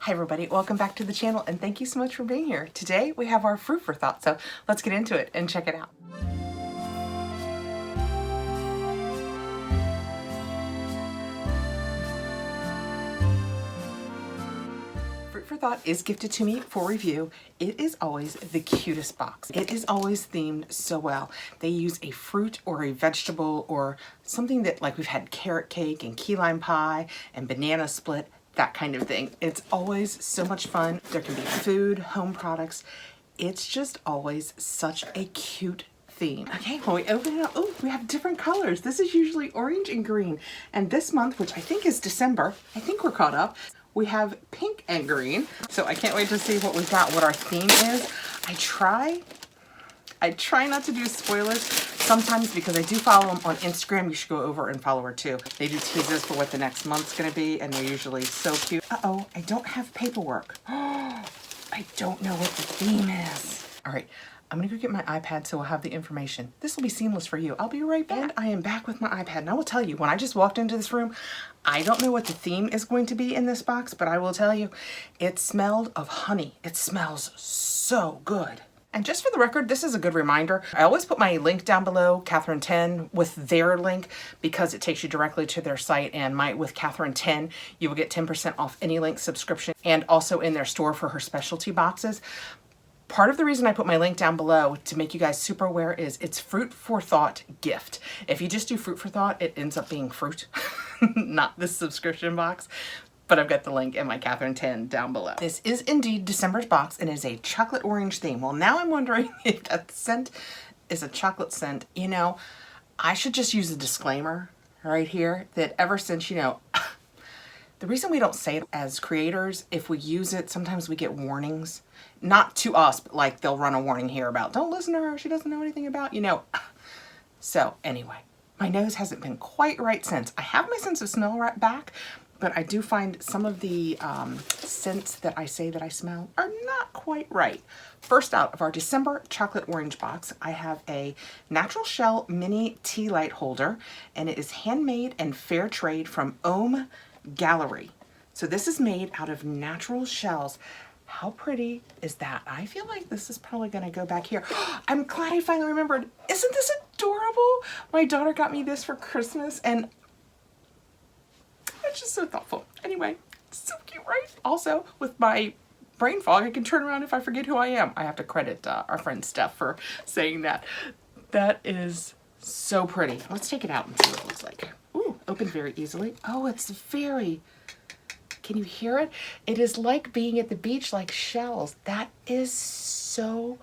Hi everybody, welcome back to the channel and thank you so much for being here. Today we have our fruit for thought, so let's get into it and check it out. Fruit for Thought is gifted to me for review. It is always the cutest box. It is always themed so well. They use a fruit or a vegetable or something that, like, we've had carrot cake and key lime pie and banana split, that kind of thing. It's always so much fun. There can be food, home products. It's just always such a cute theme. Okay, when we open it up, oh, we have different colors. This is usually orange and green. And this month, which I think is December, I think we're caught up, we have pink and green. So I can't wait to see what we've got, what our theme is. I try not to do spoilers sometimes because I do follow them on Instagram. You should go over and follow her too. They do teasers for what the next month's gonna be and they're usually so cute. Uh-oh, I don't have paperwork. Oh, I don't know what the theme is. All right, I'm gonna go get my iPad so we'll have the information. This will be seamless for you. I'll be right back. And I am back with my iPad and I will tell you, when I just walked into this room, I don't know what the theme is going to be in this box, but I will tell you, it smelled of honey. It smells so good. And just for the record, this is a good reminder. I always put my link down below, Kathrin 10, with their link because it takes you directly to their site. And with Kathrin 10, you will get 10% off any link subscription and also in their store for her specialty boxes. Part of the reason I put my link down below to make you guys super aware is it's Fruit for Thought gift. If you just do Fruit for Thought, it ends up being fruit, not this subscription box. But I've got the link in my Kathrin 10 down below. This is indeed December's box and is a chocolate orange theme. Well, now I'm wondering if that scent is a chocolate scent. You know, I should just use a disclaimer right here that ever since, you know, the reason we don't say it as creators, if we use it, sometimes we get warnings. Not to us, but like they'll run a warning here about, don't listen to her, she doesn't know anything about, you know. So anyway, my nose hasn't been quite right since. I have my sense of smell right back, but I do find some of the scents that I say that I smell are not quite right. First out of our December chocolate orange box, I have a natural shell mini tea light holder, and it is handmade and fair trade from Ohm Gallery. So this is made out of natural shells. How pretty is that? I feel like this is probably gonna go back here. I'm glad I finally remembered. Isn't this adorable? My daughter got me this for Christmas and it's just so thoughtful. Anyway, so cute, right? Also, with my brain fog, I can turn around if I forget who I am. I have to credit our friend Steph for saying that. That is so pretty. Let's take it out and see what it looks like. Ooh, open very easily. Oh, it's very, can you hear it? It is like being at the beach, like shells. That is so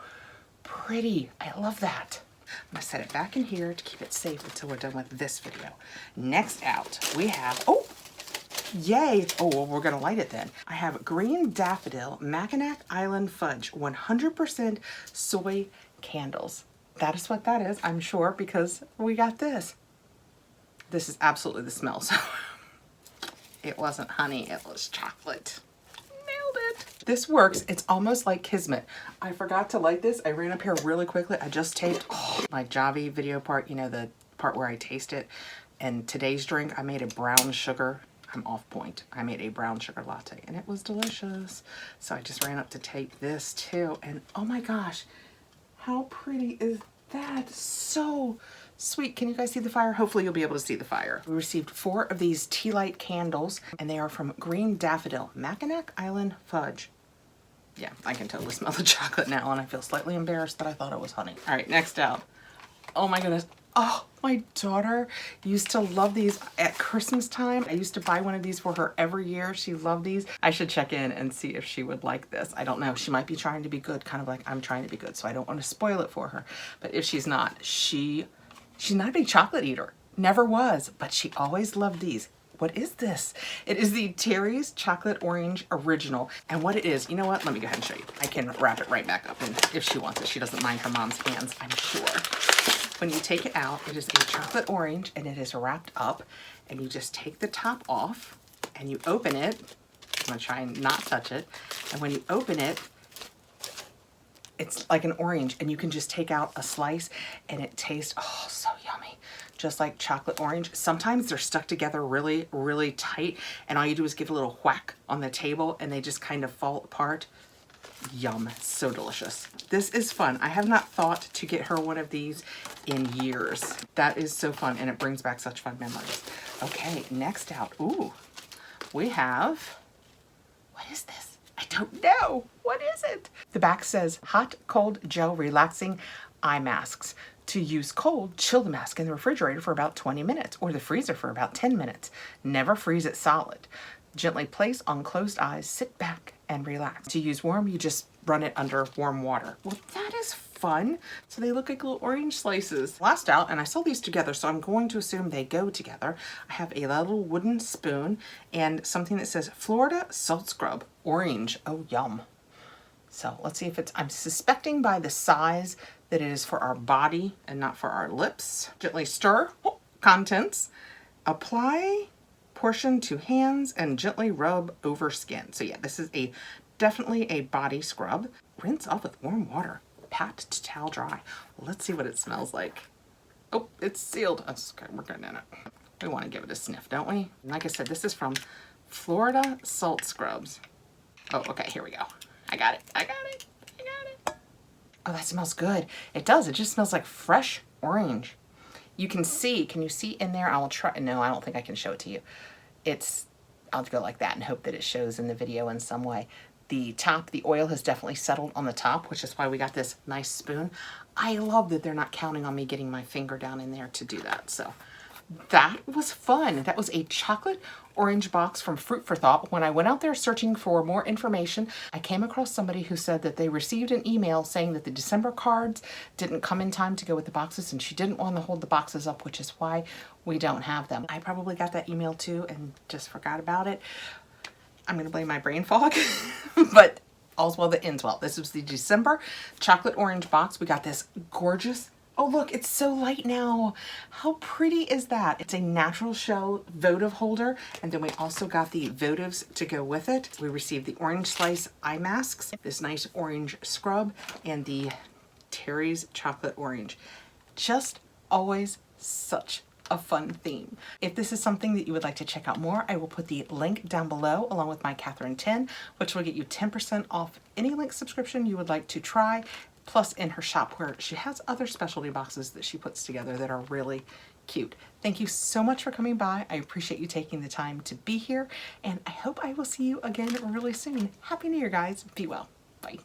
pretty. I love that. I'm gonna set it back in here to keep it safe until we're done with this video. Next out, we have, oh, yay. Oh, well, we're gonna light it then. I have Green Daffodil Mackinac Island Fudge 100% soy candles. That is what that is, I'm sure, because we got this. This is absolutely the smell, so it wasn't honey, it was chocolate. Nailed it. This works. It's almost like Kismet. I forgot to light this. I ran up here really quickly. I just taped my Javi video part, you know, the part where I taste it. And today's drink, I made a brown sugar. I'm off point. I made a brown sugar latte and it was delicious. So I just ran up to tape this too. And oh my gosh, how pretty is that? So sweet. Can you guys see the fire? Hopefully you'll be able to see the fire. We received 4 of these tea light candles and they are from Green Daffodil Mackinac Island Fudge. Yeah, I can totally smell the chocolate now and I feel slightly embarrassed that I thought it was honey. All right, next out. Oh my goodness. Oh, my daughter used to love these at Christmas time. I used to buy one of these for her every year. She loved these. I should check in and see if she would like this. I don't know. She might be trying to be good, kind of like I'm trying to be good, so I don't want to spoil it for her. But if she's not, she's not a big chocolate eater. Never was, but she always loved these. What is this? It is the Terry's Chocolate Orange Original. And what it is, you know what? Let me go ahead and show you. I can wrap it right back up, and if she wants it, she doesn't mind her mom's hands, I'm sure. When you take it out, it is a chocolate orange and it is wrapped up, and you just take the top off and you open it. I'm gonna try and not touch it. And when you open it, it's like an orange and you can just take out a slice and it tastes, oh, so yummy. just like chocolate orange. Sometimes they're stuck together really, really tight, and all you do is give a little whack on the table and they just kind of fall apart. Yum, so delicious. This is fun. I have not thought to get her one of these in years. That is so fun, and it brings back such fun memories. Okay, next out, ooh, we have, what is this? I don't know. What is it? The back says hot, cold, gel relaxing eye masks. To use cold, chill the mask in the refrigerator for about 20 minutes or the freezer for about 10 minutes. Never freeze it solid. Gently place on closed eyes, sit back and relax. To use warm, you just run it under warm water. Well, that is fun. So they look like little orange slices. Last out, and I saw these together, so I'm going to assume they go together. I have a little wooden spoon and something that says Florida Salt Scrub Orange. Oh, yum. So let's see if it's, I'm suspecting by the size that it is for our body and not for our lips. Gently stir, contents, apply portion to hands and gently rub over skin. So yeah, this is definitely a body scrub. Rinse off with warm water. Pat to towel dry. Let's see what it smells like. Oh, it's sealed. Okay, we're good in it. We want to give it a sniff, don't we? Like I said, this is from Florida Salt Scrubs. Oh, okay, here we go. I got it. I got it. I got it. Oh, that smells good. It does. It just smells like fresh orange. You can see, can you see in there? I will try, no, I don't think I can show it to you. I'll go like that and hope that it shows in the video in some way. The top, the oil has definitely settled on the top, which is why we got this nice spoon. I love that they're not counting on me getting my finger down in there to do that. So that was fun. That was a chocolate orange box from Fruit for Thought. When I went out there searching for more information, I came across somebody who said that they received an email saying that the December cards didn't come in time to go with the boxes, and she didn't want to hold the boxes up, which is why we don't have them. I probably got that email too and just forgot about it. I'm going to blame my brain fog, but all's well that ends well. This was the December chocolate orange box. We got this gorgeous, oh look, it's so light now. How pretty is that? It's a natural shell votive holder, and then we also got the votives to go with it. We received the orange slice eye masks, this nice orange scrub, and the Terry's chocolate orange. Just always such a fun theme. If this is something that you would like to check out more, I will put the link down below along with my Kathrin 10, which will get you 10% off any link subscription you would like to try, plus in her shop where she has other specialty boxes that she puts together that are really cute. Thank you so much for coming by. I appreciate you taking the time to be here, and I hope I will see you again really soon. Happy New Year, guys. Be well. Bye.